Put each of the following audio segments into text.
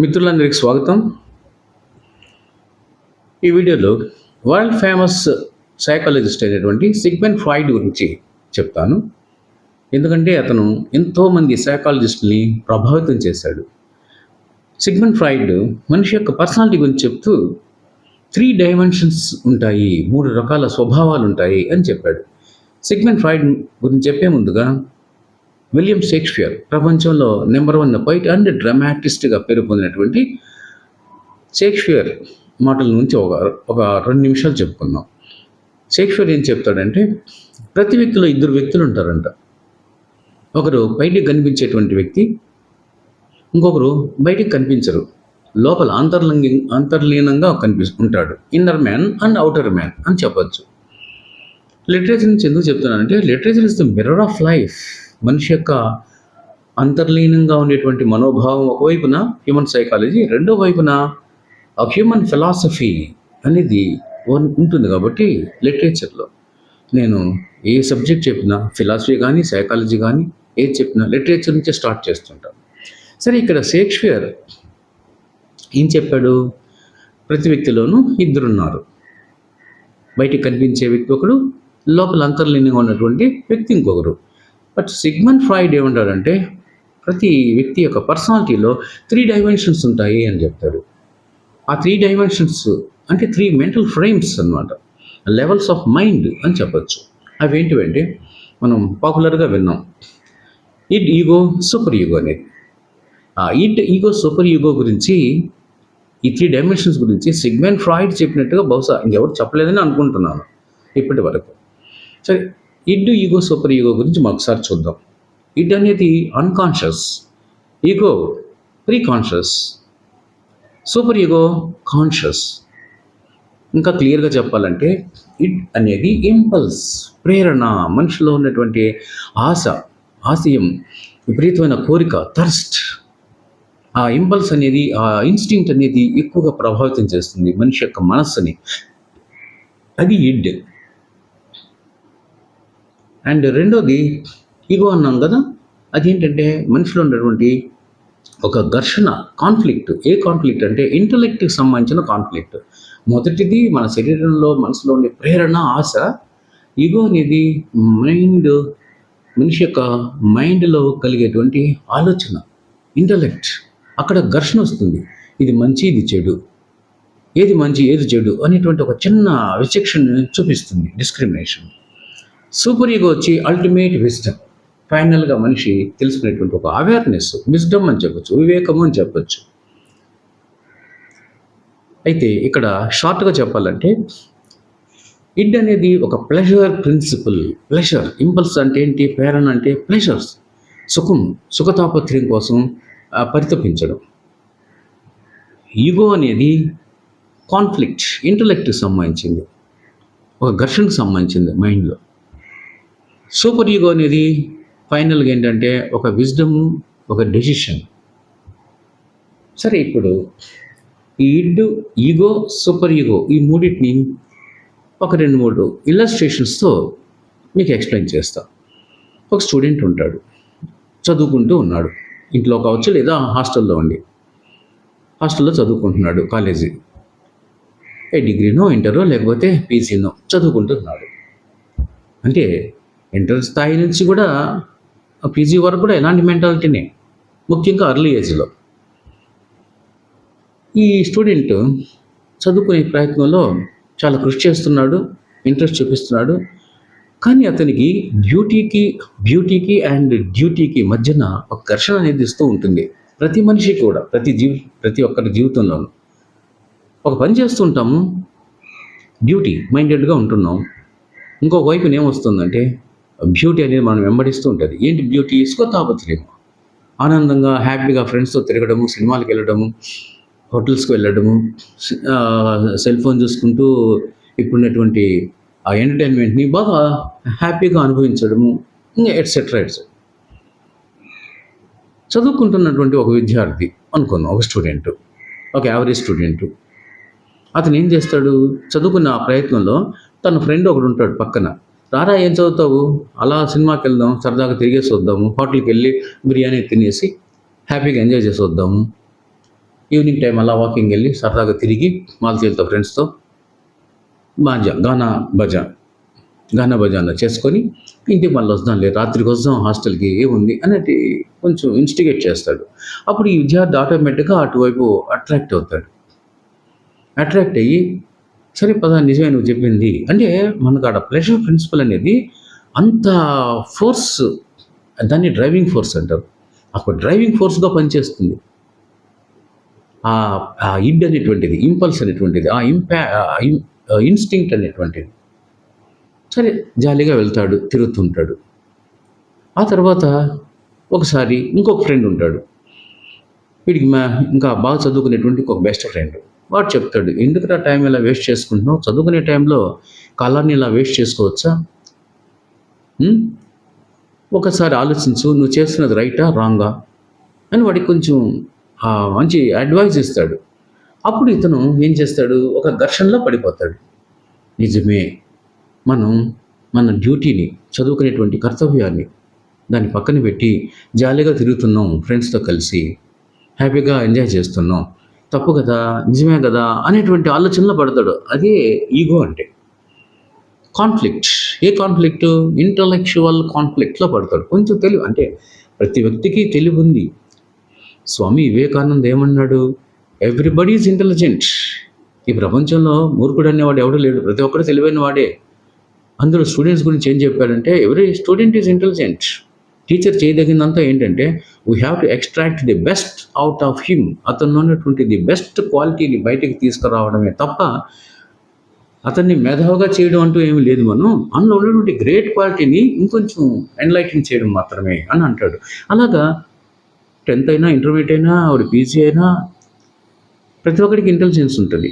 మిత్రులందరికీ స్వాగతం. ఈ వీడియోలో వరల్డ్ ఫేమస్ సైకాలజిస్ట్ అయినటువంటి సిగ్మండ్ ఫ్రాయిడ్ గురించి చెప్తాను. ఎందుకంటే అతను ఎంతోమంది సైకాలజిస్టుల్ని ప్రభావితం చేశాడు. సిగ్మండ్ ఫ్రాయిడ్ మనిషి యొక్క పర్సనాలిటీ గురించి చెప్తూ 3 డైమెన్షన్స్ ఉంటాయి, 3 రకాల స్వభావాలు ఉంటాయి అని చెప్పాడు. సిగ్మండ్ ఫ్రాయిడ్ గురించి చెప్పే ముందుగా విలియం షేక్స్పియర్ ప్రపంచంలో నెంబర్ 1 పోయిట్ అండ్ డ్రామాటిస్ట్గా పేరు పొందినటువంటి షేక్స్పియర్ మాటల నుంచి ఒక 2 నిమిషాలు చెప్పుకుందాం. షేక్స్పియర్ ఏం చెప్తాడంటే, ప్రతి వ్యక్తిలో 2 వ్యక్తులు ఉంటారంట. ఒకరు బయటికి కనిపించేటువంటి వ్యక్తి, ఇంకొకరు బయటికి కనిపించరు, లోపల అంతర్లీనంగా ఉంటాడు. Inner man and outer man అని చెప్పచ్చు. లిటరేచర్ నుంచి ఎందుకు చెప్తున్నానంటే, literature is the mirror of life. మనిషి యొక్క అంతర్లీనంగా ఉండేటువంటి మనోభావం ఒకవైపున హ్యూమన్ సైకాలజీ, రెండో వైపున హ్యూమన్ ఫిలాసఫీ అనేది ఉంటుంది. కాబట్టి లిటరేచర్లో నేను ఏ సబ్జెక్ట్ చెప్పినా, ఫిలాసఫీ కానీ సైకాలజీ కానీ ఏది చెప్పినా లిటరేచర్ నుంచే స్టార్ట్ చేస్తుంటాను. సరే, ఇక్కడ షేక్స్పియర్ ఏం చెప్పాడు? ప్రతి వ్యక్తిలోనూ 2 ఉన్నారు. బయటికి కనిపించే వ్యక్తి ఒకడు, లోపల అంతర్లీనంగా ఉన్నటువంటి వ్యక్తి ఇంకొకరు. బట్ సిగ్మండ్ ఫ్రాయిడ్ ఏమంటాడంటే, ప్రతి వ్యక్తి యొక్క పర్సనాలిటీలో 3 డైమెన్షన్స్ ఉంటాయి అని చెప్తాడు. ఆ 3 డైమెన్షన్స్ అంటే 3 మెంటల్ ఫ్రేమ్స్ అన్నమాట, లెవెల్స్ ఆఫ్ మైండ్ అని చెప్పచ్చు. అవి ఏంటివంటే, మనం పాపులర్గా విన్నాం ఇడ్, ఈగో, సూపర్ ఈగో అనేది. ఆ ఇడ్, ఈగో, సూపర్ ఈగో గురించి, ఈ 3 డైమెన్షన్స్ గురించి సిగ్మండ్ ఫ్రాయిడ్ చెప్పినట్టుగా బహుశా ఇంకెవరు చెప్పలేదని అనుకుంటున్నాను ఇప్పటి వరకు. సరే, ఇడ్, ఈగో, సూపర్ ఈగో గురించి ఒకసారి చూద్దాం. ఇడ్ అనేది unconscious, ego pre conscious, super ego conscious. ఇంకా క్లియర్గా చెప్పాలంటే, ఇడ్ అనేది ఇంపల్స్, ప్రేరణ, మనిషిలో ఉన్నటువంటి ఆశయం, విపరీతమైన కోరిక, థర్స్ట్. ఆ ఇంపల్స్ అనేది, ఆ ఇన్స్టింక్ట్ అనేది ఎక్కువగా ప్రభావితం చేస్తుంది మనిషి యొక్క మనస్సుని. అది ఇడ్. అండ్ రెండోది ఈగో అన్నాం కదా. అదేంటంటే మనిషిలో ఉన్నటువంటి ఒక ఘర్షణ, కాన్ఫ్లిక్ట్. ఏ కాన్ఫ్లిక్ట్ అంటే ఇంటలెక్ట్కి సంబంధించిన కాన్ఫ్లిక్ట్. మొదటిది మన శరీరంలో, మనసులో ఉండే ప్రేరణ, ఆశ. ఈగో అనేది మనిషి యొక్క మైండ్లో కలిగేటువంటి ఆలోచన, ఇంటలెక్ట్. అక్కడ ఘర్షణ వస్తుంది. ఇది మంచి, ఇది చెడు, ఏది మంచి ఏది చెడు అనేటువంటి ఒక చిన్న విచక్షణ చూపిస్తుంది, డిస్క్రిమినేషన్. సూపర్ ఈగో వచ్చి అల్టిమేట్ విజ్డమ్, ఫైనల్గా మనిషి తెలుసుకునేటువంటి ఒక అవేర్నెస్, విజ్డమ్ అని చెప్పచ్చు, వివేకము అని చెప్పచ్చు. అయితే ఇక్కడ షార్ట్గా చెప్పాలంటే, ఇడ్ అనేది ఒక ప్లెజర్ ప్రిన్సిపల్. ప్లెజర్ ఇంపల్స్ అంటే ఏంటి? ప్రేరణ అంటే ప్లెజర్స్, సుఖతాపత్రయం కోసం పరితపించడం. ఈగో అనేది కాన్ఫ్లిక్ట్, ఇంటలెక్ట్కి సంబంధించింది, ఒక ఘర్షణకు సంబంధించింది మైండ్లో. సూపర్ ఈగో అనేది ఫైనల్గా ఏంటంటే ఒక విజ్డమ్, ఒక డెసిషన్. సరే, ఇప్పుడు ఈ ఇడ్, ఈగో, సూపర్ ఈగో, ఈ మూడింటిని ఒక 2-3 ఇల్లస్ట్రేషన్స్తో మీకు ఎక్స్ప్లెయిన్ చేస్తా. ఒక స్టూడెంట్ ఉంటాడు, చదువుకుంటూ ఉన్నాడు, ఇంట్లో కావచ్చు లేదా హాస్టల్లో చదువుకుంటున్నాడు, కాలేజీ డిగ్రీనో, ఇంటరో లేకపోతే పీజీనో చదువుకుంటున్నాడు. అంటే ఇంటర్ స్థాయి నుంచి కూడా పీజీ వరకు కూడా ఎలాంటి మెంటాలిటీనే, ముఖ్యంగా అర్లీ ఏజ్లో. ఈ స్టూడెంట్ చదువుకునే ప్రయత్నంలో చాలా కృషి చేస్తున్నాడు, ఇంట్రెస్ట్ చూపిస్తున్నాడు. కానీ అతనికి బ్యూటీకి అండ్ డ్యూటీకి మధ్యన ఒక ఘర్షణ అనేది ఇస్తూ ఉంటుంది. ప్రతి మనిషికి కూడా, ప్రతి ఒక్కరి జీవితంలోనూ ఒక పని చేస్తుంటాము, డ్యూటీ మైండెడ్గా ఉంటున్నాం. ఇంకొక వైపున ఏమొస్తుందంటే, బ్యూటీ అనేది మనం వెంబడిస్తూ ఉంటుంది. ఏంటి బ్యూటీ? సుఖతాపత్రయం, ఆనందంగా హ్యాపీగా ఫ్రెండ్స్తో తిరగడము, సినిమాలకు వెళ్ళడము, హోటల్స్కి వెళ్ళడము, సెల్ ఫోన్ చూసుకుంటూ ఇప్పుడున్నటువంటి ఆ ఎంటర్టైన్మెంట్ని బాగా హ్యాపీగా అనుభవించడము, ఎట్సెట్రా. చదువుకుంటున్నటువంటి ఒక విద్యార్థి అనుకున్నాం, ఒక స్టూడెంట్, ఒక యావరేజ్ స్టూడెంట్. అతను ఏం చేస్తాడు? చదువుకున్న ఆ ప్రయత్నంలో తన ఫ్రెండ్ ఒకడు ఉంటాడు పక్కన. రారా, ఏం చదువుతావు? అలా సినిమాకి వెళ్దాం, సరదాగా తిరిగేసి వద్దాము, హోటల్కి వెళ్ళి బిర్యానీ తినేసి హ్యాపీగా ఎంజాయ్ చేసి వద్దాము ఈవినింగ్ టైం అలా వాకింగ్ వెళ్ళి సరదాగా తిరిగి మాలతీలతో ఫ్రెండ్స్తో గానా బజా గానా బజానా చేసుకొని ఇంటికి మళ్ళీ వద్దాంలే, రాత్రికి వద్దాం హాస్టల్కి ఏముంది అనేది కొంచెం ఇన్స్టిగేట్ చేస్తాడు. అప్పుడు ఈ విద్యార్థి ఆటోమేటిక్గా అటువైపు అట్రాక్ట్ అవుతాడు. అట్రాక్ట్ అయ్యి సరే పద నిజమే నువ్వు చెప్పింది అంటే మనకు ఆడ ప్రెషర్ ప్రిన్సిపల్ అనేది అంత ఫోర్స్, దాన్ని డ్రైవింగ్ ఫోర్స్ అంటారు. అప్పుడు డ్రైవింగ్ ఫోర్స్గా పనిచేస్తుంది. ఆ ఇడ్ అనేటువంటిది, ఇంపల్స్ అనేటువంటిది, ఇన్స్టింక్ట్ అనేటువంటిది. సరే జాలీగా వెళ్తాడు, తిరుగుతుంటాడు. ఆ తర్వాత ఒకసారి ఇంకొక ఫ్రెండ్ ఉంటాడు. వీడికి ఇంకా బాగా చదువుకునేటువంటి ఒక బెస్ట్ ఫ్రెండ్. వాడు చెప్తాడు, ఎందుకురా టైం ఇలా వేస్ట్ చేసుకుంటున్నావు, చదువుకునే టైంలో కాలాన్ని ఇలా వేస్ట్ చేసుకోవచ్చా? ఉం? ఒకసారి ఆలోచించు, నువ్వు చేస్తున్నది రైటా రాంగా అని వాడికి కొంచెం మంచి అడ్వైజ్ ఇస్తాడు. అప్పుడు ఇతను ఏం చేస్తాడు, ఒక ఘర్షణలో పడిపోతాడు. నిజమే, మనం మన డ్యూటీని, చదువుకునేటువంటి కర్తవ్యాన్ని దాన్ని పక్కన పెట్టి జాలీగా తిరుగుతున్నాం, ఫ్రెండ్స్తో కలిసి హ్యాపీగా ఎంజాయ్ చేస్తున్నాం, తప్పు కదా, నిజమే కదా అనేటువంటి ఆలోచనలో పడతాడు. అదే ఈగో అంటే. కాన్ఫ్లిక్ట్, ఏ కాన్ఫ్లిక్ట్? ఇంటలెక్చువల్ కాన్ఫ్లిక్ట్లో పడతాడు. కొంచెం తెలివి అంటే ప్రతి వ్యక్తికి తెలివి ఉంది. స్వామి వివేకానంద ఏమన్నాడు, ఎవ్రీబడి ఈజ్ ఇంటెలిజెంట్. ఈ ప్రపంచంలో మూర్ఖుడు అనేవాడు ఎవడు లేడు, ప్రతి ఒక్కరు తెలివైన వాడే. అందులో స్టూడెంట్స్ గురించి ఏం చెప్పాడంటే, every student is intelligent. Teacher చేయదగినంతా ఏంటంటే, we have to extract the best out of him. అతనిలో ఉన్నటువంటి ది బెస్ట్ క్వాలిటీని బయటికి తీసుకురావడమే తప్ప అతన్ని మేధావుగా చేయడం అంటూ ఏమీ లేదు. మనం అందులో ఉన్నటువంటి గ్రేట్ క్వాలిటీని ఇంకొంచెం ఎన్లైటన్ చేయడం మాత్రమే అని అంటాడు. అలాగా 10th అయినా, ఇంటర్మీడియట్ అయినా, ఆవిడ పీజీ అయినా ప్రతి ఒక్కరికి ఇంటెలిజెన్స్ ఉంటుంది.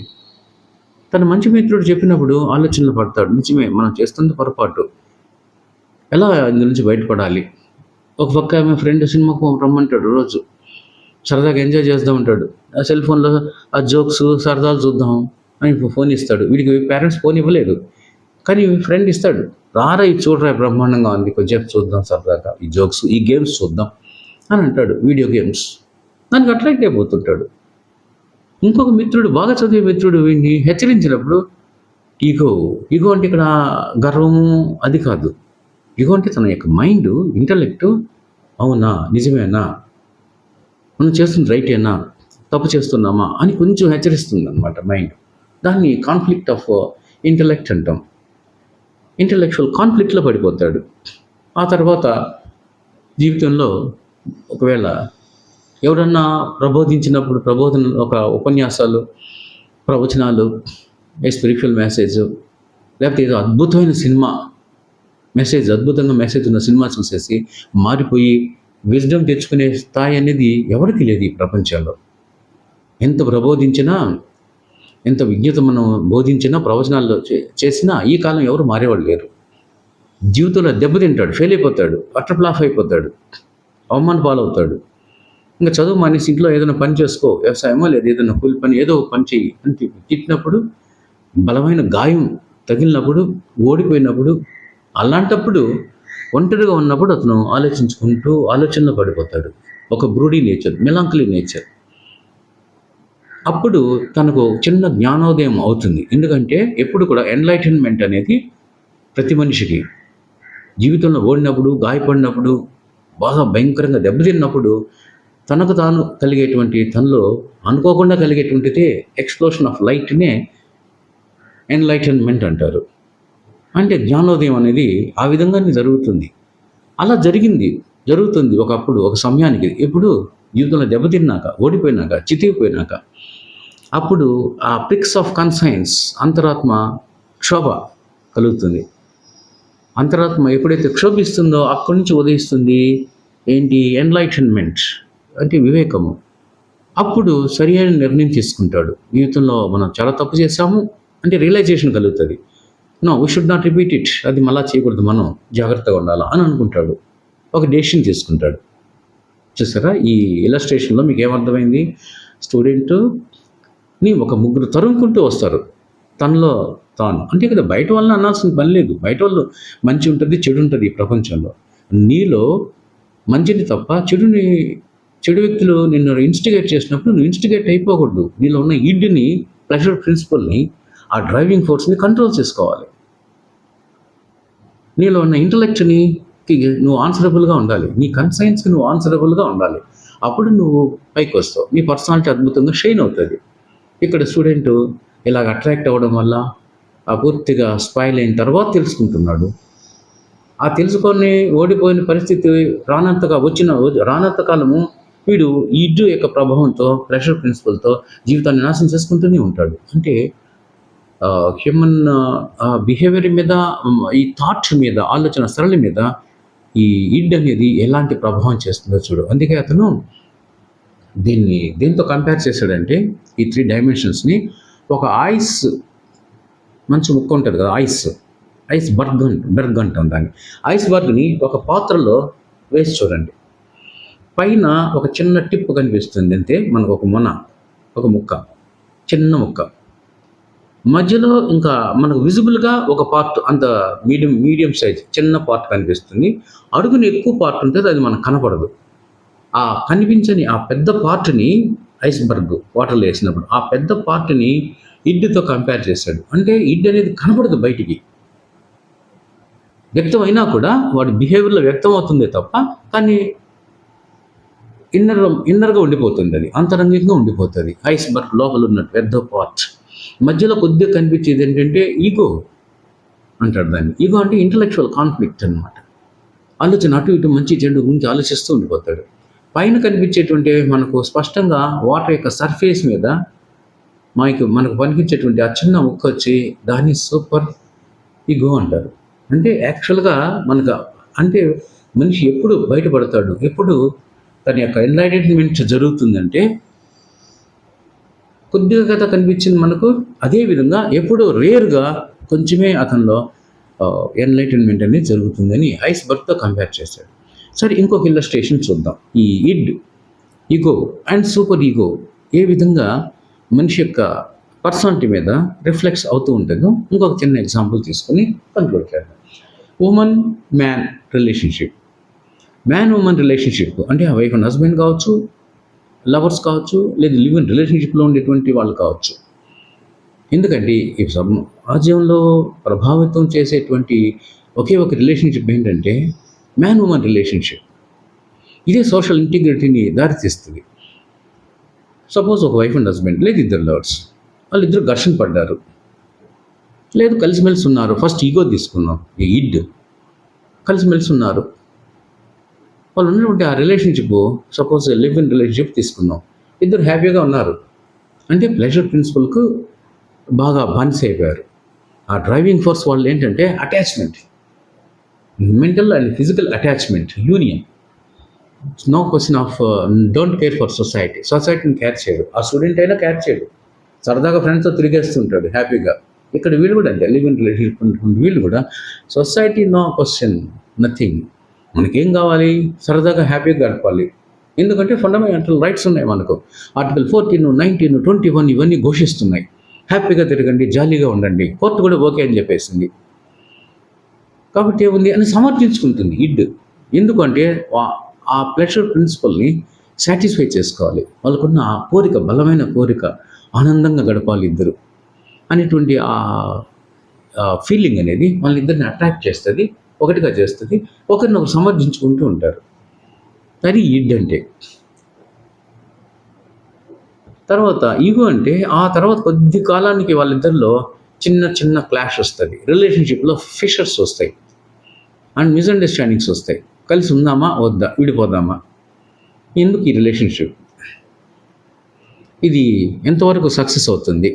తన మంచి మిత్రుడు చెప్పినప్పుడు ఆలోచనలు పడతాడు. నిజమే, మనం చేస్తుంది పొరపాటు, ఎలా ఇందు నుంచి బయటపడాలి. ఒక పక్క ఆమె ఫ్రెండ్ సినిమాకు రమ్మంటాడు, రోజు సరదాగా ఎంజాయ్ చేస్తూ ఉంటాడు. ఆ సెల్ ఫోన్లో ఆ జోక్స్ సరదాలు చూద్దాం అని ఫోన్ ఇస్తాడు. వీడికి పేరెంట్స్ ఫోన్ ఇవ్వలేదు, కానీ ఫ్రెండ్ ఇస్తాడు. రారా ఇది చూడరా బ్రహ్మాండంగా ఉంది, కొంచెం చూద్దాం సరదాగా, ఈ జోక్స్, ఈ గేమ్స్ చూద్దాం అని అంటాడు. వీడియో గేమ్స్, దానికి అట్రాక్ట్ అయిపోతుంటాడు. ఇంకొక మిత్రుడు, బాగా చదివే మిత్రుడు వీడిని హెచ్చరించినప్పుడు ఈగో, ఈగో అంటే ఇక్కడ గర్వము అది కాదు. ఈగో అంటే తన యొక్క మైండ్, ఇంటలెక్టు, అవునా నిజమేనా, మనం చేస్తుంది రైటేనా, తప్పు చేస్తున్నామా అని కొంచెం హెచ్చరిస్తుంది అనమాట మైండ్. దాన్ని కాన్ఫ్లిక్ట్ ఆఫ్ ఇంటలెక్ట్ అంటాం. ఇంటలెక్చువల్ కాన్ఫ్లిక్ట్లో పడిపోతాడు. ఆ తర్వాత జీవితంలో ఒకవేళ ఎవరన్నా ప్రబోధించినప్పుడు, ఒక ఉపన్యాసాలు, ప్రవచనాలు, ఏ స్పిరిచువల్ మెసేజ్, లేకపోతే ఏదో అద్భుతమైన సినిమా మెసేజ్, అద్భుతంగా మెసేజ్ ఉన్న సినిమా చూసేసి మారిపోయి విజ్డమ్ తెచ్చుకునే స్థాయి అనేది ఎవరికి లేదు ఈ ప్రపంచంలో. ఎంత ప్రబోధించినా, ఎంత విజ్ఞత మనం బోధించినా, ప్రవచనాల్లో చేసినా ఈ కాలం ఎవరు మారేవాళ్ళు లేరు. జీవితంలో దెబ్బతింటాడు, ఫెయిల్ అయిపోతాడు, అట్టర్ అయిపోతాడు, అవమాన పాలవుతాడు. ఇంకా చదువు మానేసి ఇంట్లో ఏదైనా పని చేసుకో, వ్యవసాయమో లేదా ఏదైనా కూలి పని, ఏదో పని చెయ్యి అని తిట్టినప్పుడు, బలమైన గాయం తగిలినప్పుడు, ఓడిపోయినప్పుడు, అలాంటప్పుడు ఒంటరిగా ఉన్నప్పుడు అతను ఆలోచించుకుంటూ ఆలోచనలో పడిపోతాడు. ఒక బ్రూడీ నేచర్, మెలాంకలీ నేచర్. అప్పుడు తనకు చిన్న జ్ఞానోదయం అవుతుంది. ఎందుకంటే ఎప్పుడు కూడా ఎన్లైటన్మెంట్ అనేది ప్రతి మనిషికి జీవితంలో ఓడినప్పుడు, గాయపడినప్పుడు, బాగా భయంకరంగా దెబ్బతిన్నప్పుడు తనకు తాను కలిగేటువంటి, తనలో అనుకోకుండా కలిగేటువంటిదే ఎక్స్ప్లోషన్ ఆఫ్ లైట్నే ఎన్లైటన్మెంట్ అంటారు. అంటే జ్ఞానోదయం అనేది ఆ విధంగానే జరుగుతుంది. అలా జరుగుతుంది ఒకప్పుడు, ఒక సమయానికి. ఎప్పుడు జీవితంలో దెబ్బతిన్నాక, ఓడిపోయినాక, చితికిపోయినాక, అప్పుడు ఆ ప్రిక్స్ ఆఫ్ కన్సైన్స్, అంతరాత్మ క్షోభ కలుగుతుంది. అంతరాత్మ ఎప్పుడైతే క్షోభిస్తుందో అక్కడి నుంచి ఉదయిస్తుంది ఏంటి, ఎన్లైటన్మెంట్ అంటే వివేకము. అప్పుడు సరి అయిన నిర్ణయం తీసుకుంటాడు. జీవితంలో మనం చాలా తప్పు చేశాము అంటే రియలైజేషన్ కలుగుతుంది. No, we should not repeat it, అది మళ్ళీ చేయకూడదు, మనం జాగ్రత్తగా ఉండాలా అని అనుకుంటాడు. ఒక డెసిషన్ తీసుకుంటాడు. చూసారా, ఈ ఇలస్ట్రేషన్లో మీకు ఏమర్థమైంది? స్టూడెంట్ని ఒక ముగ్గురు తరుముకుంటూ వస్తారు తనలో తాను. అంటే కదా, బయట వాళ్ళని అనాల్సిన పని లేదు. బయట వాళ్ళు మంచి ఉంటుంది, చెడు ఉంటుంది ఈ ప్రపంచంలో. నీలో మంచిని తప్ప చెడుని చెడు వ్యక్తులు నిన్ను ఇన్స్టిగేట్ చేసినప్పుడు నువ్వు ఇన్స్టిగేట్ అయిపోకూడదు. నీలో ఉన్న ఈడ్ని, ప్లెజర్ ప్రిన్సిపల్ని, ఆ డ్రైవింగ్ ఫోర్స్ని కంట్రోల్ చేసుకోవాలి. నీలో ఉన్న ఇంటలెక్ట్ని నువ్వు ఆన్సరబుల్గా ఉండాలి. నీ కన్సైన్స్కి నువ్వు ఆన్సరబుల్గా ఉండాలి. అప్పుడు నువ్వు పైకి వస్తావు. నీ పర్సనాలిటీ అద్భుతంగా షైన్ అవుతుంది. ఇక్కడ స్టూడెంట్ ఇలాగ అట్రాక్ట్ అవ్వడం వల్ల ఆ పూర్తిగా స్పాయిల్ అయిన తర్వాత తెలుసుకుంటున్నాడు. ఆ తెలుసుకొని ఓడిపోయిన పరిస్థితి రానంత కాలము వీడు ఈడ్డు యొక్క ప్రభావంతో, ప్రెషర్ ప్రిన్సిపల్తో జీవితాన్ని నాశనం చేసుకుంటూనే ఉంటాడు. అంటే హ్యూమన్ బిహేవియర్ మీద, ఈ థాట్స్ మీద, ఆలోచన సరళి మీద ఈ ఈడ్ అనేది ఎలాంటి ప్రభావం చేస్తుందో చూడు. అందుకే అతను దేంతో కంపేర్ చేశాడంటే ఈ 3 డైమెన్షన్స్ని ఒక ఐస్ మంచి ముక్క ఉంటుంది కదా, ఐస్ బర్గ్ అంటాం దాన్ని. ఐస్ బర్గ్ని ఒక పాత్రలో వేసి చూడండి. పైన ఒక చిన్న టిప్ కనిపిస్తుంది అంతే, మనకు ఒక ముక్క, చిన్న ముక్క. మధ్యలో ఇంకా మనకు విజిబుల్గా ఒక పార్ట్, అంత మీడియం సైజ్ చిన్న పార్ట్ కనిపిస్తుంది. అడుగుని ఎక్కువ పార్ట్ ఉంటుంది, అది మనకు కనపడదు. ఆ కనిపించని ఆ పెద్ద పార్ట్ని ఐస్బర్గ్ వాటర్లో వేసినప్పుడు ఆ పెద్ద పార్ట్ని ఇడ్డుతో కంపేర్ చేశాడు. అంటే ఇడ్ అనేది కనపడదు, బయటికి వ్యక్తం అయినా కూడా వాడి బిహేవియర్లో వ్యక్తం అవుతుందే తప్ప, కానీ ఇన్నర్గా ఉండిపోతుంది, అది అంతరంగికంగా ఉండిపోతుంది. ఐస్బర్గ్ లోపల ఉన్న పెద్ద పార్ట్. మధ్యలో కొద్దిగా కనిపించేది ఏంటంటే ఈగో అంటాడు దాన్ని. ఈగో అంటే ఇంటలెక్చువల్ కాన్ఫ్లిక్ట్ అనమాట. ఆలోచన అటు ఇటు మంచి చెడు గురించి ఆలోచిస్తూ ఉండిపోతాడు. పైన కనిపించేటువంటి మనకు స్పష్టంగా వాటర్ యొక్క సర్ఫేస్ మీద మనకు కనిపించేటువంటి ఆ చిన్న ముక్క వచ్చి దాన్ని సూపర్ ఈగో అంటారు. అంటే యాక్చువల్గా అంటే మనిషి ఎప్పుడు బయటపడతాడు, ఎప్పుడు తన యొక్క ఎన్లైటన్మెంట్ జరుగుతుందంటే కొద్దిగా కథ కనిపించింది మనకు. అదేవిధంగా ఎప్పుడో రేర్గా కొంచెమే అతనిలో ఎన్లైటన్మెంట్ అనేది జరుగుతుందని ఐస్బర్గ్తో కంపేర్ చేశాడు. సరే, ఇంకొక ఇల్లస్ట్రేషన్ చూద్దాం. ఈ ఈగో అండ్ సూపర్ ఈగో ఏ విధంగా మనిషి యొక్క పర్సనాలిటీ మీద రిఫ్లెక్ట్స్ అవుతూ ఉంటుందో ఇంకొక చిన్న ఎగ్జాంపుల్ తీసుకొని కన్క్లూడ్ చేద్దాం. Women man relationship. Man women relationship అంటే ఆ వైఫ్ అండ్ హస్బెండ్ కావచ్చు, లవర్స్ కావచ్చు, లేదా లివ్ ఇన్ రిలేషన్షిప్లో ఉండేటువంటి వాళ్ళు కావచ్చు. ఎందుకంటే ఈ సమాజంలో ప్రభావితం చేసేటువంటి ఒకే ఒక రిలేషన్షిప్ ఏంటంటే మ్యాన్ ఉమెన్ రిలేషన్షిప్. ఇదే సోషల్ ఇంటిగ్రిటీని దారితీస్తుంది. సపోజ్ ఒక వైఫ్ అండ్ హస్బెండ్, లేదు ఇద్దరు లవర్స్, వాళ్ళిద్దరు ఘర్షణ పడ్డారు, లేదు కలిసిమెలిసి ఉన్నారు. ఫస్ట్ ఈగో తీసుకున్నాం, ఈ ఇడ్. కలిసిమెలిసి ఉన్నారు, వాళ్ళు ఉన్నటువంటి ఆ relationship, suppose live in relationship తీసుకుందాం, ఇద్దరు హ్యాపీగా ఉన్నారు. అంటే ప్లెజర్ ప్రిన్సిపల్కు బాగా బానిస అయిపోయారు. ఆ డ్రైవింగ్ ఫోర్స్ వాళ్ళు ఏంటంటే attachment, mental and physical attachment, union. No question of don't care for సొసైటీని కేర్ చేయడు. ఆ స్టూడెంట్ అయినా కేర్ చేయడు, సరదాగా ఫ్రెండ్స్తో తిరిగేస్తుంటాడు హ్యాపీగా. ఇక్కడ వీళ్ళు కూడా అంటే లివ్ ఇన్ రిలేషన్షిప్ ఉన్నటువంటి వీళ్ళు కూడా సొసైటీ నో క్వశ్చన్, నథింగ్. మనకేం కావాలి, సరదాగా హ్యాపీగా గడపాలి. ఎందుకంటే ఫండమెంటల్ రైట్స్ ఉన్నాయి మనకు. ఆర్టికల్ 14, 19, 21 ఇవన్నీ ఘోషిస్తున్నాయి. హ్యాపీగా తిరగండి, జాలీగా ఉండండి. కోర్టు కూడా ఓకే అని చెప్పేసింది. కాబట్టి ఏముంది అని సమర్థించుకుంటుంది ఇడ్. ఎందుకంటే ఆ ప్లెజర్ ప్రిన్సిపల్ని సాటిస్ఫై చేసుకోవాలి. వాళ్ళకున్న ఆ కోరిక, బలమైన కోరిక, ఆనందంగా గడపాలి ఇద్దరు అనేటువంటి ఆ ఫీలింగ్ అనేది వాళ్ళిద్దరిని అట్రాక్ట్ చేస్తుంది, ఒకటిగా చేస్తుంది, ఒకరినొకరు సమర్థించుకుంటూ ఉంటారు. అది ఇడ్ అంటే. తర్వాత ఈగో అంటే ఆ తర్వాత కొద్ది కాలానికి వాళ్ళిద్దరిలో చిన్న చిన్న క్లాష్ వస్తుంది, రిలేషన్షిప్లో ఫిషర్స్ వస్తాయి అండ్ మిస్అండర్స్టాండింగ్స్ వస్తాయి. కలిసి ఉందామా వద్దా, విడిపోదామా, ఎందుకు ఈ రిలేషన్షిప్, ఇది ఎంతవరకు సక్సెస్ అవుతుంది.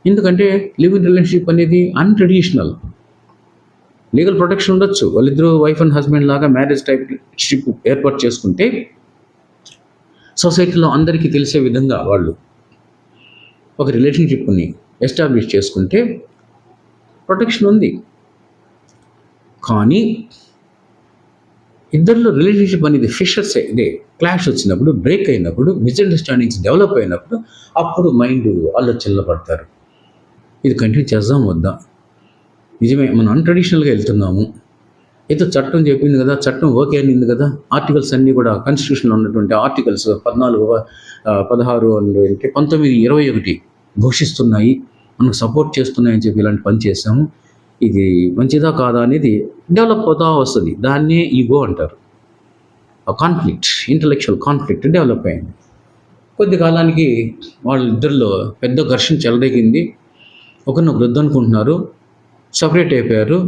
ఎందుకంటే లివ్ ఇన్ రిలేషన్షిప్ అనేది అన్ట్రెడిషనల్. లీగల్ ప్రొటెక్షన్ ఉండొచ్చు, వాళ్ళిద్దరూ వైఫ్ అండ్ హస్బెండ్ లాగా మ్యారేజ్ టైప్ షిప్ ఏర్పాటు చేసుకుంటే సొసైటీలో అందరికీ తెలిసే విధంగా వాళ్ళు ఒక రిలేషన్షిప్ని ఎస్టాబ్లిష్ చేసుకుంటే ప్రొటెక్షన్ ఉంది. కానీ ఇద్దరిలో రిలేషన్షిప్ అనేది ఫిషర్స్ ఇదే క్లాష్ వచ్చినప్పుడు, బ్రేక్ అయినప్పుడు, మిస్అండర్స్టాండింగ్స్ డెవలప్ అయినప్పుడు అప్పుడు మైండ్ ఆలోచనలో పడతారు. ఇది కంటిన్యూ చేద్దాం వద్దా, నిజమే మనం అన్ట్రెడిషనల్గా వెళ్తున్నాము, ఏదో చట్టం చెప్పింది కదా, చట్టం ఓకే అనింది కదా, ఆర్టికల్స్ అన్నీ కూడా కాన్స్టిట్యూషన్లో ఉన్నటువంటి ఆర్టికల్స్ 14, 16 అంటే 19, 21 ఘోషిస్తున్నాయి, మనకు సపోర్ట్ చేస్తున్నాయని చెప్పి ఇలాంటి పని చేసాము. ఇది మంచిదా కాదా అనేది డెవలప్ అవుతా వస్తుంది. దాన్నే ఈగో అంటారు. ఆ కాన్ఫ్లిక్ట్, ఇంటలెక్చువల్ కాన్ఫ్లిక్ట్ డెవలప్ అయింది. కొద్ది కాలానికి వాళ్ళిద్దరిలో పెద్ద ఘర్షణ చెలరేగింది. ఒకరినొకరు వద్దనుకుంటున్నారు, సపరేట్ అయిపోయారు.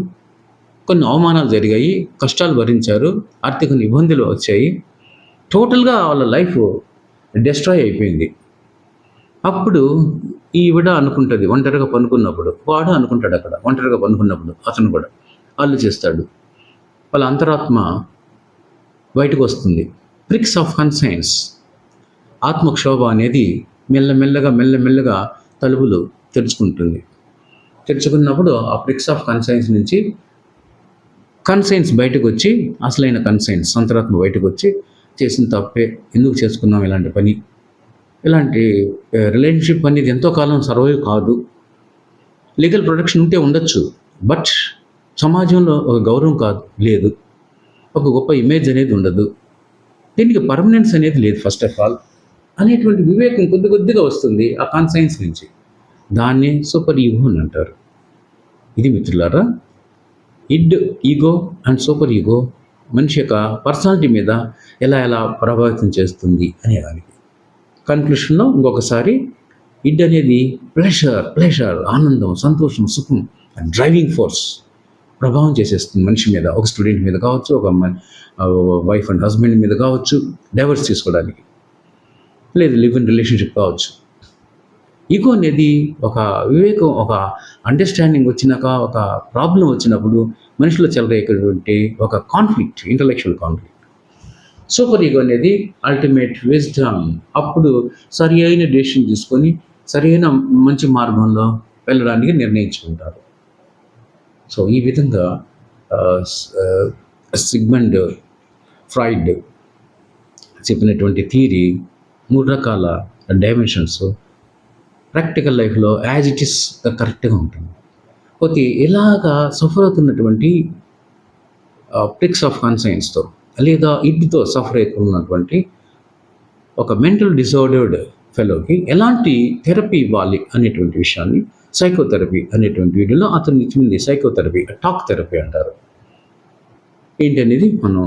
కొన్ని అవమానాలు జరిగాయి, కష్టాలు భరించారు, ఆర్థిక ఇబ్బందులు వచ్చాయి. టోటల్గా వాళ్ళ లైఫ్ డిస్ట్రాయ్ అయిపోయింది. అప్పుడు ఈవిడ అనుకుంటుంది ఒంటరిగా పనుకున్నప్పుడు, వాడు అనుకుంటాడు అక్కడ ఒంటరిగా పనుకున్నప్పుడు, అతను కూడా ఆలోచిస్తాడు. వాళ్ళ అంతరాత్మ బయటకు వస్తుంది. ప్రిక్స్ ఆఫ్ కన్సైన్స్, ఆత్మక్షోభ అనేది మెల్లమెల్లగా తలుపులు తెరుచుకుంటుంది. తెరుచుకున్నప్పుడు ఆ ప్రిక్స్ ఆఫ్ కన్సైన్స్ నుంచి కన్సైన్స్ బయటకు వచ్చి, అసలైన కన్సైన్స్ అంతరాత్మ బయటకు వచ్చి, చేసిన తప్పే, ఎందుకు చేసుకున్నాం ఇలాంటి పని, ఇలాంటి రిలేషన్షిప్ అనేది ఎంతో కాలం సర్వైవ్ కాదు. లీగల్ ప్రొటెక్షన్ ఉంటే ఉండొచ్చు, బట్ సమాజంలో ఒక గౌరవం లేదు, ఒక గొప్ప ఇమేజ్ అనేది ఉండదు, దీనికి పర్మనెన్స్ అనేది లేదు ఫస్ట్ ఆఫ్ ఆల్ అనేటువంటి వివేకం కొద్దిగా వస్తుంది ఆ కాన్సైన్స్ నుంచి. దాన్నే సూపర్ ఈగో అని అంటారు. ఇది మిత్రులారా, ఇడ్, ఈగో అండ్ సూపర్ ఈగో మనిషి యొక్క పర్సనాలిటీ మీద ఎలా ప్రభావితం చేస్తుంది అనేదానికి కన్క్లూషన్లో ఇంకొకసారి, ఇడ్ అనేది ప్లెషర్, ఆనందం, సంతోషం, సుఖం, డ్రైవింగ్ ఫోర్స్ ప్రభావం చేసేస్తుంది మనిషి మీద. ఒక స్టూడెంట్ మీద కావచ్చు, ఒక వైఫ్ అండ్ హస్బెండ్ మీద కావచ్చు, డైవర్స్ తీసుకోవడానికి, లేదు లివ్ ఇన్ రిలేషన్షిప్ కావచ్చు. ఈగో అనేది ఒక వివేకం, ఒక అండర్స్టాండింగ్ వచ్చినాక, ఒక ప్రాబ్లం వచ్చినప్పుడు మనిషిలో చెలరేటువంటి ఒక conflict, intellectual conflict. Super ego అనేది అల్టిమేట్ విజ్డమ్. అప్పుడు సరి అయిన డెసిషన్ తీసుకొని సరైన మంచి మార్గంలో వెళ్ళడానికి నిర్ణయించుకుంటారు. సో ఈ విధంగా సిగ్మండ్ ఫ్రాయిడ్ చెప్పినటువంటి థియరీ 3 రకాల డైమెన్షన్స్ ప్రాక్టికల్ లైఫ్లో యాజ్ ఇట్ ఈస్ కరెక్ట్గా ఉంటుంది. పోతే ఇలాగా సఫర్ అవుతున్నటువంటి ప్రిక్స్ ఆఫ్ కాన్సైన్స్తో లేదా ఇడ్తో సఫర్ అవుతున్నటువంటి ఒక మెంటల్ డిసార్డర్డ్ ఫెలోకి ఎలాంటి థెరపీ ఇవ్వాలి అనేటువంటి విషయాన్ని సైకోథెరపీ అనేటువంటి వీడియోలో అతను ఇచ్చింది. సైకోథెరపీ, టాక్ థెరపీ అంటారు. ఏంటి అనేది మనం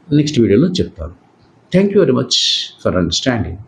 నెక్స్ట్ వీడియోలో చెప్తాను. Thank you very much for understanding.